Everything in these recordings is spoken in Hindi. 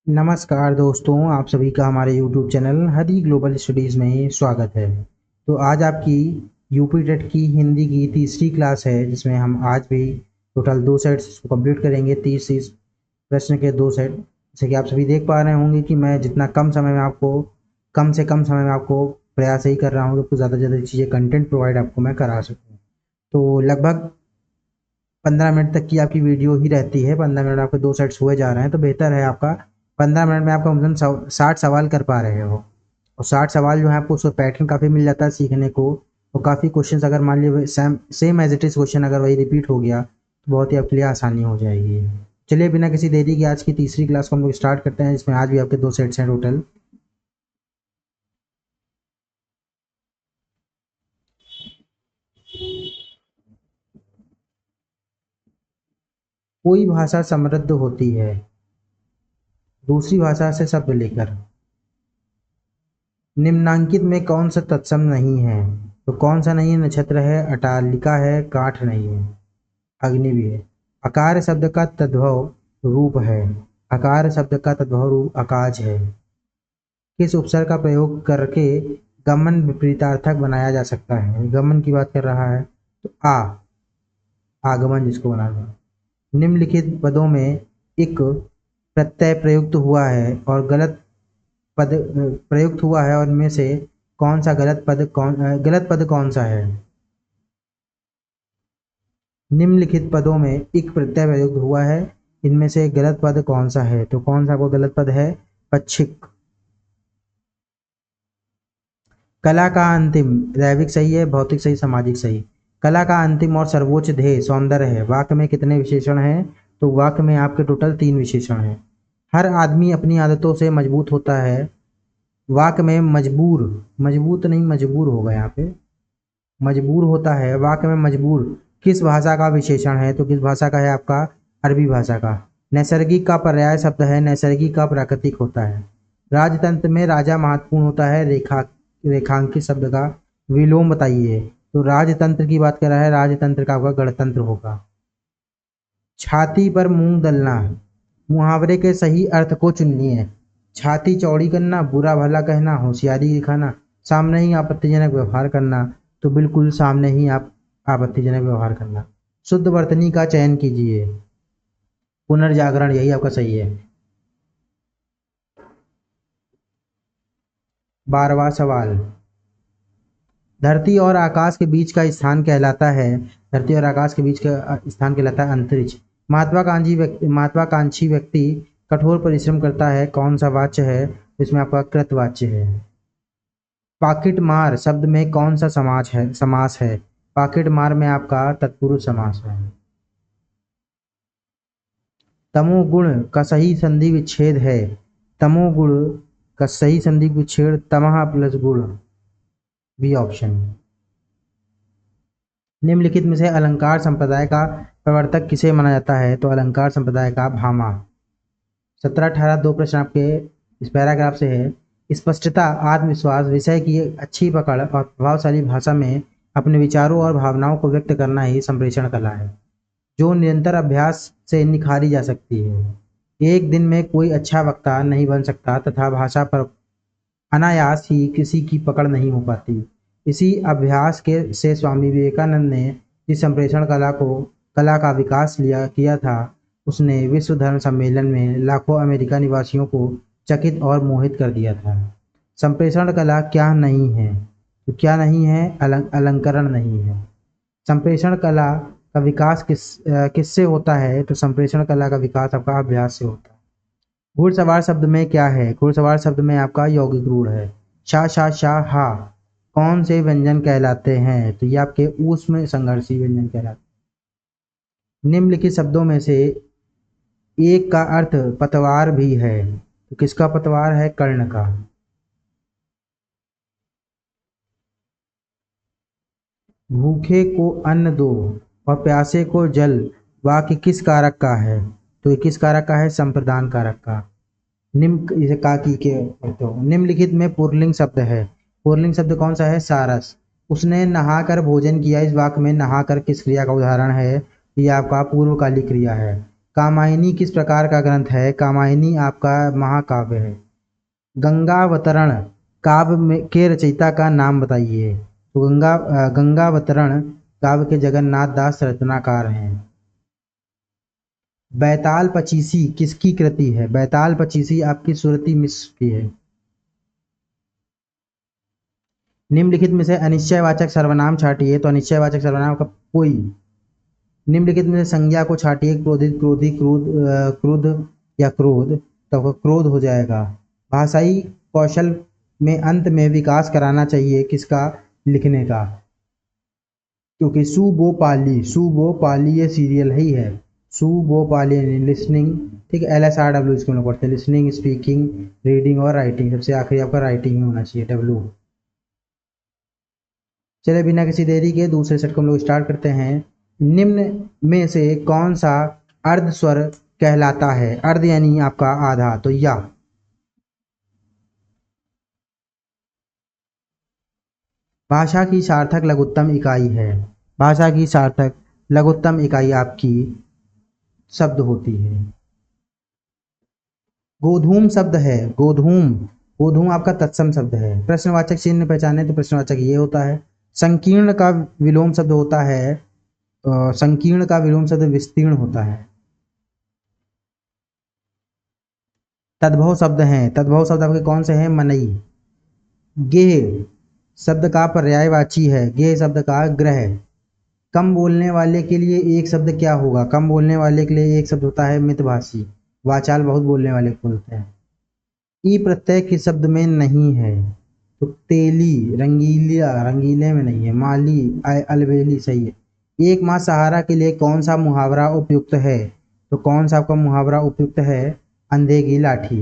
नमस्कार दोस्तों, आप सभी का हमारे YouTube चैनल हरी ग्लोबल स्टडीज़ में स्वागत है। तो आज आपकी यूपी टेट की हिंदी की तीसरी क्लास है, जिसमें हम आज भी टोटल 2 सेट्स को कंप्लीट करेंगे। 30 प्रश्न के 2 सेट। जैसे कि आप सभी देख पा रहे होंगे कि मैं जितना कम से कम समय में आपको प्रयास यही कर रहा हूँ कि ज़्यादा से ज़्यादा चीज़ें कंटेंट प्रोवाइड आपको मैं करा सकूँ। तो लगभग 15 मिनट तक की आपकी वीडियो ही रहती है। 15 मिनट आपके 2 सेट्स हुए जा रहे हैं, तो बेहतर है आपका 15 मिनट में आप कम से कम 60 सवाल कर पा रहे हो। और 60 सवाल जो है आपको उसका पैटर्न काफ़ी मिल जाता है सीखने को। और काफ़ी क्वेश्चंस अगर मान लीजिए same as it is question अगर वही रिपीट हो गया तो बहुत ही आपके लिए आसानी हो जाएगी। चलिए बिना किसी देरी के आज की तीसरी क्लास को हम लोग स्टार्ट करते हैं, जिसमें आज भी आपके 2 सेट्स हैं टोटल। कोई भाषा समृद्ध होती है दूसरी भाषा से शब्द लेकर। निम्नांकित में कौन सा तत्सम नहीं है? तो कौन सा नहीं है? नक्षत्र है, अटालिका है, काठ नहीं है, अग्नि भी है। अकार शब्द का तद्भव रूप है। अकार शब्द का तद्भव रूप अकाज है। किस उपसर्ग का प्रयोग करके गमन विपरीतार्थक बनाया जा सकता है? गमन की बात कर रहा है तो आगमन जिसको बनाना है। निम्नलिखित पदों में एक प्रत्यय प्रयुक्त हुआ है और पद प्रयुक्त हुआ है और इनमें से कौन सा गलत पद कौन सा है? निम्नलिखित पदों में एक प्रत्यय प्रयुक्त हुआ है, इनमें से गलत पद कौन सा है? तो कौन सा वो गलत पद है? पच्छिक। कला का अंतिम दैविक सही है, भौतिक सही, सामाजिक सही। कला का अंतिम और सर्वोच्च ध्येय सौंदर्य है। वाक्य में कितने विशेषण हैं? तो वाक्य में आपके टोटल 3 विशेषण हैं। हर आदमी अपनी आदतों से मजबूत होता है। वाक्य में मजबूत नहीं मजबूर होगा यहाँ पे, मजबूर होता है। वाक्य में मजबूर किस भाषा का विशेषण है? तो किस भाषा का है? आपका अरबी भाषा का। नैसर्गिक का पर्याय शब्द है, नैसर्गिक का प्राकृतिक होता है। राजतंत्र में राजा महत्वपूर्ण होता है। रेखांकित शब्द का विलोम बताइए। तो राजतंत्र की बात कर रहा है, राजतंत्र का आपका गणतंत्र होगा। छाती पर मूंग दलना, मुहावरे के सही अर्थ को चुनिए। छाती चौड़ी करना, बुरा भला कहना, होशियारी दिखाना, सामने ही आपत्तिजनक व्यवहार करना। तो बिल्कुल सामने ही आप आपत्तिजनक व्यवहार करना। शुद्ध वर्तनी का चयन कीजिए। पुनर्जागरण यही आपका सही है। 12वां सवाल, धरती और आकाश के बीच का स्थान कहलाता है। धरती और आकाश के बीच का स्थान कहलाता है अंतरिक्ष। महत्वाकांक्षी व्यक्ति कठोर परिश्रम करता है। कौन सा वाच्य है? इसमें आपका कृतवाच्य है। पाकिट मार शब्द में कौन सा समास है? पाकिट मार में आपका तत्पुरुष समास है। तमोगुण का सही संधि विच्छेद है। तमोगुण का सही संधि विच्छेद तमह प्लस गुण, बी ऑप्शन। निम्नलिखित में से अलंकार संप्रदाय का प्रवर्तक किसे माना जाता है? तो अलंकार संप्रदाय का भामा। 17-18 दो प्रश्न आपके इस पैराग्राफ से है। स्पष्टता, आत्मविश्वास, विषय की अच्छी पकड़ और प्रभावशाली भाषा में अपने विचारों और भावनाओं को व्यक्त करना ही संप्रेषण कला है, जो निरंतर अभ्यास से निखारी जा सकती है। एक दिन में कोई अच्छा वक्ता नहीं बन सकता तथा भाषा पर अनायास ही किसी की पकड़ नहीं हो पाती। इसी अभ्यास के से स्वामी विवेकानंद ने जिस संप्रेषण कला का विकास किया था, उसने विश्व धर्म सम्मेलन में लाखों अमेरिका निवासियों को चकित और मोहित कर दिया था। संप्रेषण कला क्या नहीं है? तो क्या नहीं है? अलंकरण नहीं है। संप्रेषण कला का विकास किससे होता है? तो संप्रेषण कला का विकास आपका अभ्यास से होता है। घुड़सवार शब्द में क्या है? घुड़सवार शब्द में आपका यौगिक रूढ़ है। शा शा शा हा कौन से व्यंजन कहलाते हैं? तो ये आपके ऊष्म संघर्षी व्यंजन कहलाते हैं। निम्नलिखित शब्दों में से एक का अर्थ पतवार भी है, तो किसका पतवार है? कर्ण का। भूखे को अन्न दो और प्यासे को जल वाक्य किस कारक का है? तो ये किस कारक का है? संप्रदान कारक का। निम्न इसे काकी के कहते हो। निम्नलिखित में पुल्लिंग शब्द है। पुल्लिंग शब्द कौन सा है? सारस। उसने नहाकर भोजन किया। इस वाक्य में नहाकर किस क्रिया का उदाहरण है? ये आपका पूर्वकालिक क्रिया है। कामायनी किस प्रकार का ग्रंथ है? कामायनी आपका महाकाव्य है। गंगावतरण काव्य के रचयिता का नाम बताइए। तो गंगावतरण काव्य के जगन्नाथ दास रचनाकार हैं। बैताल पचीसी किसकी कृति है? बैताल पचीसी आपकी सुरती मिश्र की है। निम्नलिखित में से अनिश्चयवाचक सर्वनाम छांटिए। तो अनिश्चयवाचक सर्वनाम का कोई। निम्नलिखित में से संज्ञा को छांटिए। क्रोधित, क्रोधी, क्रुद्ध या क्रोध। तो क्रोध हो जाएगा। भाषाई कौशल में अंत में विकास कराना चाहिए किसका? लिखने का। क्योंकि सुबोपाली ये सीरियल ही है। सुबोपाली लिसनिंग, ठीक है। LSRW इसको लोग पढ़ते हैं। लिसनिंग, स्पीकिंग, रीडिंग और राइटिंग। सबसे आखिरी आपका राइटिंग ही होना चाहिए, W। चलिए बिना किसी देरी के दूसरे सेट को हम लोग स्टार्ट करते हैं। निम्न में से कौन सा अर्ध स्वर कहलाता है? अर्ध यानी आपका आधा, तो या। भाषा की सार्थक लघुत्तम इकाई है। भाषा की सार्थक लघुत्तम इकाई आपकी शब्द होती है। गोधूम शब्द है। गोधूम, गोधूम आपका तत्सम शब्द है। प्रश्नवाचक चिन्ह पहचाने तो प्रश्नवाचक ये होता है। संकीर्ण का विलोम शब्द होता है, संकीर्ण का विलोम शब्द विस्तीर्ण होता है। तद्भव शब्द हैं। तद्भव शब्द आपके कौन से हैं? मनई। गेह शब्द का पर्यायवाची है। गेह शब्द का ग्रह। कम बोलने वाले के लिए एक शब्द क्या होगा? कम बोलने वाले के लिए एक शब्द होता है मितभाषी। वाचाल बहुत बोलने वाले को बोलते हैं। ई प्रत्यय किस शब्द में नहीं है? तो तेली, रंगीलिया, रंगीले में नहीं है। माली, अलबेली सही है। एक माँ सहारा के लिए कौन सा मुहावरा उपयुक्त है? तो कौन सा आपका मुहावरा उपयुक्त है? अंधे की लाठी।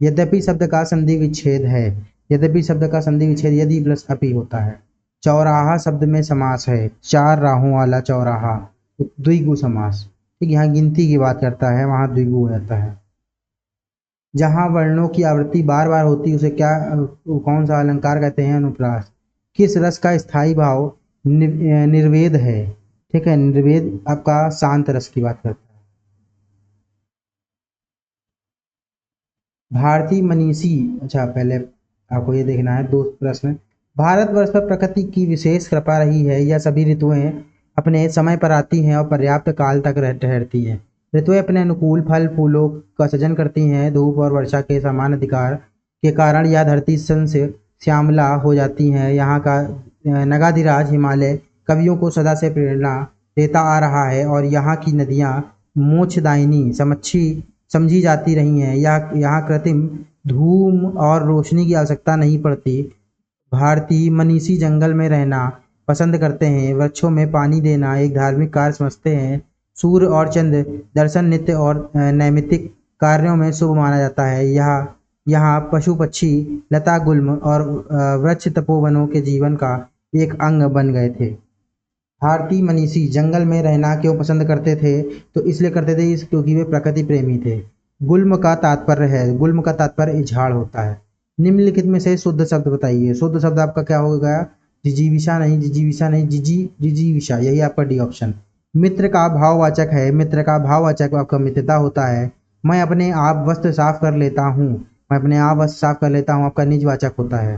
यद्यपि शब्द का संधि विच्छेद है। यद्यपि शब्द का संधि विच्छेद यदि प्लस अपि होता है। चौराहा शब्द में समास है। चार राहों वाला चौराहा, द्विगु समास। ठीक, यहाँ गिनती की बात करता है, वहाँ द्विगु हो जाता है। जहाँ वर्णों की आवृत्ति बार बार होती है उसे क्या, कौन सा अलंकार कहते हैं? अनुप्रास। किस रस का स्थायी भाव निर्वेद है? ठीक है, निर्वेद आपका शांत रस की बात करता है। भारतीय मनीषी, अच्छा पहले आपको ये देखना है दो प्रश्न। भारतवर्ष पर प्रकृति की विशेष कृपा रही है। यह सभी ऋतुएं अपने समय पर आती हैं और पर्याप्त काल तक ठहरती हैं। ऋतुएं अपने अनुकूल फल फूलों का सृजन करती हैं। धूप और वर्षा के समान अधिकार के कारण यह धरती सन से श्यामला हो जाती है। यहाँ का नगाधिराज हिमालय कवियों को सदा से प्रेरणा देता आ रहा है और यहाँ की नदियाँ मोक्षदायिनी समझी जाती रही हैं। यहाँ कृत्रिम धूम और रोशनी की आवश्यकता नहीं पड़ती। भारतीय मनीषी जंगल में रहना पसंद करते हैं। वृक्षों में पानी देना एक धार्मिक कार्य समझते हैं। सूर्य और चंद्र दर्शन नित्य और नैमित्तिक कार्यों में शुभ माना जाता है। यहाँ पशु पक्षी लता गुल्म और वृक्ष तपोवनों के जीवन का एक अंग बन गए थे। भारतीय मनीषी जंगल में रहना क्यों पसंद करते थे? तो इसलिए करते थे क्योंकि वे प्रकृति प्रेमी थे। गुल्म का तात्पर्य है, गुल्म का तात्पर्य झाड़ होता है। निम्नलिखित में से शुद्ध शब्द बताइए। शुद्ध शब्द आपका क्या होगा? जिजीविषा नहीं, जिजीविषा नहीं, जिजीविषा, यही आपका डी ऑप्शन। मित्र का भाववाचक है। मित्र का भाववाचक आपका मित्रता होता है। मैं अपने आप वस्त्र साफ कर लेता हूँ। मैं अपने आप वस्त्र साफ कर लेता हूँ आपका निजवाचक होता है।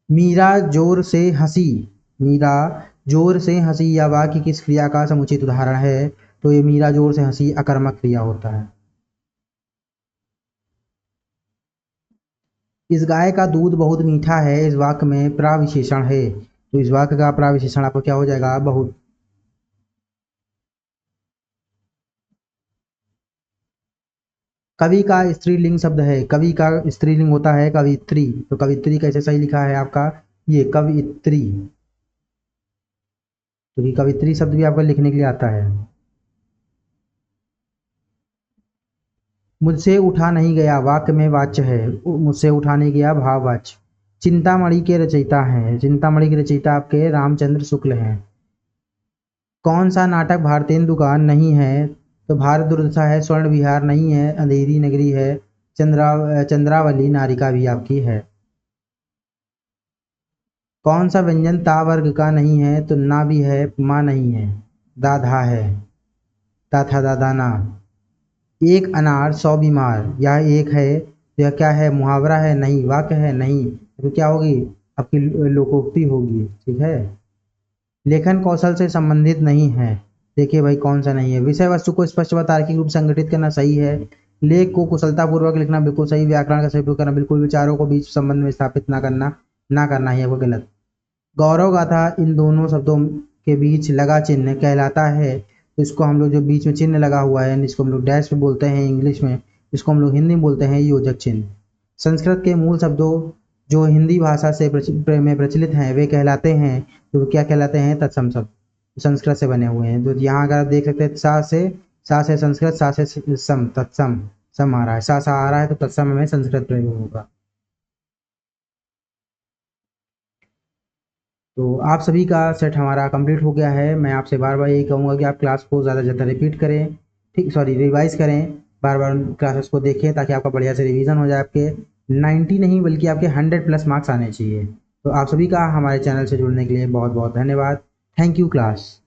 मीरा जोर से हंसी। मीरा जोर से हंसी या वाक्य किस क्रिया का समुचित उदाहरण है? तो ये मीरा जोर से हंसी अकर्मक क्रिया होता है। इस गाय का दूध बहुत मीठा है। इस वाक्य में प्राविशेषण है, तो इस वाक्य का प्राविशेषण आपको क्या हो जाएगा? बहुत। कवि का स्त्रीलिंग शब्द है। कवि का स्त्रीलिंग होता है कवित्री। तो कवित्री कैसे सही लिखा है आपका? ये कवित्री। तो ये कवित्री शब्द भी आपको लिखने के लिए आता है। मुझसे उठा नहीं गया वाक्य में वाच्य है। मुझसे उठा नहीं गया भाववाच्य। चिंतामणि के रचयिता हैं। चिंतामणि के रचयिता आपके रामचंद्र शुक्ल हैं। कौन सा नाटक भारतेंदु का नहीं है? तो भारत दुर्दशा है। स्वर्ण विहार नहीं है। अंधेरी नगरी है। चंद्रावली नारिका भी आपकी है। कौन सा व्यंजन ता वर्ग का नहीं है? तो ना भी है, माँ नहीं है। दाधा है, ता था दादा ना। एक अनार 100 बीमार, यह एक है तो यह क्या है, मुहावरा है नहीं, वाक्य है नहीं, तो क्या होगी, आपकी लोकोक्ति होगी। ठीक है। लेखन कौशल से संबंधित नहीं है, देखिए भाई कौन सा नहीं है। विषय वस्तु को स्पष्ट व तार्किक रूप से संगठित करना सही है। लेख को कुशलतापूर्वक लिखना बिल्कुल सही, व्याकरण का सही उपयोग करना बिल्कुल, विचारों को बीच संबंध में स्थापित ना करना ही है वो गलत। गौरव गाथा इन दोनों शब्दों के बीच लगा चिन्ह कहलाता है, तो इसको हम लोग जो बीच में चिन्ह लगा हुआ है जिसको हम लोग डैश पे बोलते हैं इंग्लिश में, इसको हम लोग हिंदी में बोलते हैं योजक चिन्ह। संस्कृत के मूल शब्दों जो हिंदी भाषा से में प्रचलित हैं वे कहलाते हैं, तो क्या कहलाते हैं, तत्सम शब्द, संस्कृत से बने हुए हैं। तो यहाँ अगर आप देख सकते हैं सा से संस्कृत, सा से सम, तत्सम सम आ रहा है, सा आ रहा है तो तत्सम में संस्कृत प्रयोग होगा। तो आप सभी का सेट हमारा कंप्लीट हो गया है। मैं आपसे बार बार यही कहूँगा कि आप क्लास को ज़्यादा से ज़्यादा रिपीट करें, ठीक, सॉरी रिवाइज करें, बार बार क्लासेस को देखें ताकि आपका बढ़िया से रिवीजन हो जाए। आपके 90 नहीं बल्कि आपके 100+ मार्क्स आने चाहिए। तो आप सभी का हमारे चैनल से जुड़ने के लिए बहुत बहुत धन्यवाद। Thank you class.